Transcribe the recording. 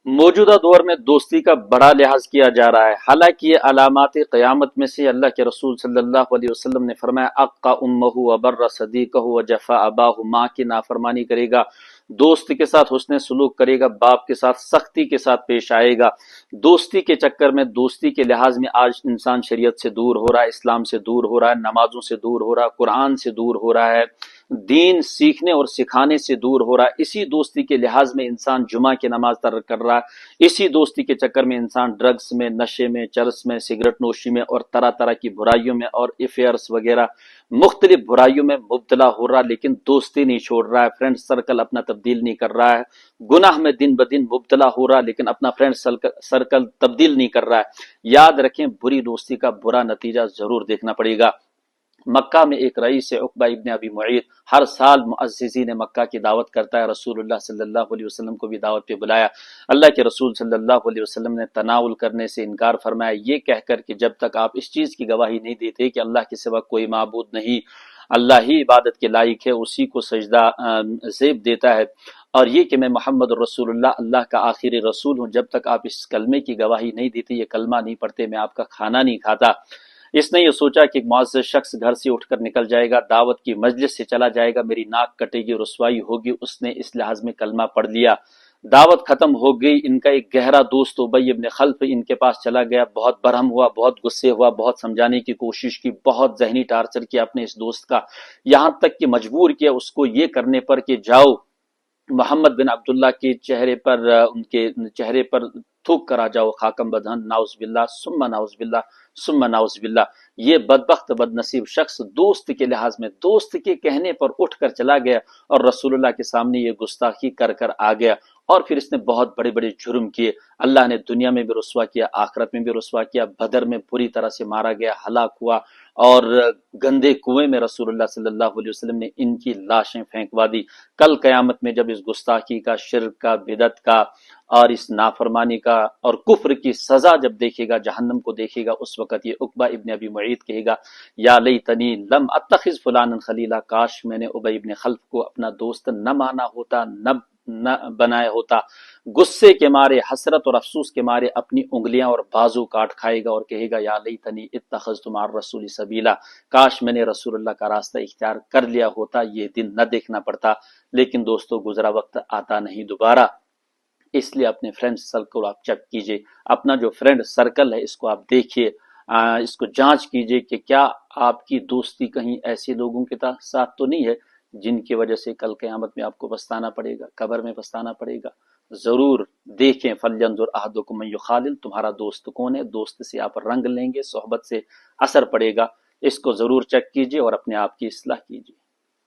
موجودہ دور میں دوستی کا بڑا لحاظ کیا جا رہا ہے، حالانکہ یہ علامات قیامت میں سے اللہ کے رسول صلی اللہ علیہ وسلم نے فرمایا اقا امہ وبر صدیقہ وجفا اباہ، ماں کی نافرمانی کرے گا، دوست کے ساتھ حسن سلوک کرے گا، باپ کے ساتھ سختی کے ساتھ پیش آئے گا۔ دوستی کے چکر میں، دوستی کے لحاظ میں آج انسان شریعت سے دور ہو رہا ہے، اسلام سے دور ہو رہا ہے، نمازوں سے دور ہو رہا ہے، قرآن سے دور ہو رہا ہے، دین سیکھنے اور سکھانے سے دور ہو رہا ہے۔ اسی دوستی کے لحاظ میں انسان جمعہ کی نماز ترک کر رہا ہے، اسی دوستی کے چکر میں انسان ڈرگس میں، نشے میں، چرس میں، سگریٹ نوشی میں اور طرح طرح کی برائیوں میں اور افیئرس وغیرہ مختلف برائیوں میں مبتلا ہو رہا ہے، لیکن دوستی نہیں چھوڑ رہا ہے، فرینڈ سرکل اپنا تبدیل نہیں کر رہا ہے، گناہ میں دن بدن مبتلا ہو رہا ہے لیکن اپنا فرینڈ سرکل تبدیل نہیں کر رہا ہے۔ یاد رکھیں، بری دوستی کا برا نتیجہ ضرور دیکھنا پڑے گا۔ مکہ میں ایک رئیس عقبہ ابن ابی معیط ہر سال معززین مکہ کی دعوت کرتا ہے، رسول اللہ صلی اللہ علیہ وسلم کو بھی دعوت پہ بلایا، اللہ کے رسول صلی اللہ علیہ وسلم نے تناول کرنے سے انکار فرمایا، یہ کہہ کر کہ جب تک آپ اس چیز کی گواہی نہیں دیتے کہ اللہ کے سوا کوئی معبود نہیں، اللہ ہی عبادت کے لائق ہے، اسی کو سجدہ زیب دیتا ہے، اور یہ کہ میں محمد رسول اللہ اللہ کا آخری رسول ہوں، جب تک آپ اس کلمے کی گواہی نہیں دیتے، یہ کلمہ نہیں پڑھتے، میں آپ کا کھانا نہیں کھاتا۔ اس نے یہ سوچا کہ ایک معزز شخص گھر سے اٹھ کر نکل جائے گا، دعوت کی مجلس سے چلا جائے گا، میری ناک کٹے گی، رسوائی ہوگی، اس نے اس لحاظ میں کلمہ پڑھ لیا۔ دعوت ختم ہو گئی، ان کا ایک گہرا دوست ابی ابن خلف ان کے پاس چلا گیا، بہت برہم ہوا، بہت غصے ہوا، بہت سمجھانے کی کوشش کی، بہت ذہنی ٹارچر کیا اپنے اس دوست کا، یہاں تک کہ مجبور کیا اس کو یہ کرنے پر کہ جاؤ محمد بن عبداللہ کے چہرے پر ان کے چہرے پر تھوک کر آ جاؤ، خاکم بدہن، ناؤز باللہ ثم ناؤز باللہ ثم ناؤز باللہ۔ یہ بدبخت بد نصیب شخص دوست کے لحاظ میں دوست کے کہنے پر اٹھ کر چلا گیا اور رسول اللہ کے سامنے یہ گستاخی کر کر آ گیا، اور پھر اس نے بہت بڑے بڑے جرم کیے، اللہ نے دنیا میں بھی رسوا کیا، آخرت میں بھی رسوا کیا، بدر میں بری طرح سے مارا گیا، ہلاک ہوا، اور گندے کنویں میں رسول اللہ صلی اللہ علیہ وسلم نے ان کی لاشیں پھینکوا دی۔ کل قیامت میں جب اس گستاخی کا، شرک کا، بدعت کا اور اس نافرمانی کا اور کفر کی سزا جب دیکھے گا، جہنم کو دیکھے گا، اس وقت یہ عقبہ ابن ابی معیط کہے گا، یا لیتنی لم اتخذ فلانا خلیلا، کاش میں نے ابی ابن خلف کو اپنا دوست نہ مانا ہوتا، نہ بنایا ہوتا۔ غصے کے مارے، حسرت اور افسوس کے مارے اپنی انگلیاں اور بازو کاٹ کھائے گا اور کہے گا، یا لیتنی اتخذت مع الرسول سبیلا، کاش میں نے رسول اللہ کا راستہ اختیار کر لیا ہوتا، یہ دن نہ دیکھنا پڑتا۔ لیکن دوستو، گزرا وقت آتا نہیں دوبارہ، اس لیے اپنے فرینڈ سرکل کو آپ چیک کیجئے، اپنا جو فرینڈ سرکل ہے اس کو آپ دیکھیے، اس کو جانچ کیجئے کہ کیا آپ کی دوستی کہیں ایسے لوگوں کے ساتھ تو نہیں ہے جن کی وجہ سے کل قیامت میں آپ کو پچھتانا پڑے گا، قبر میں پچھتانا پڑے گا۔ ضرور دیکھیں، فَلْيَنْظُرْ أَحَدُكُم مَّن يُخَالِلُ، تمہارا دوست کون ہے، دوست سے آپ رنگ لیں گے، صحبت سے اثر پڑے گا، اس کو ضرور چیک کیجئے اور اپنے آپ کی اصلاح کیجئے۔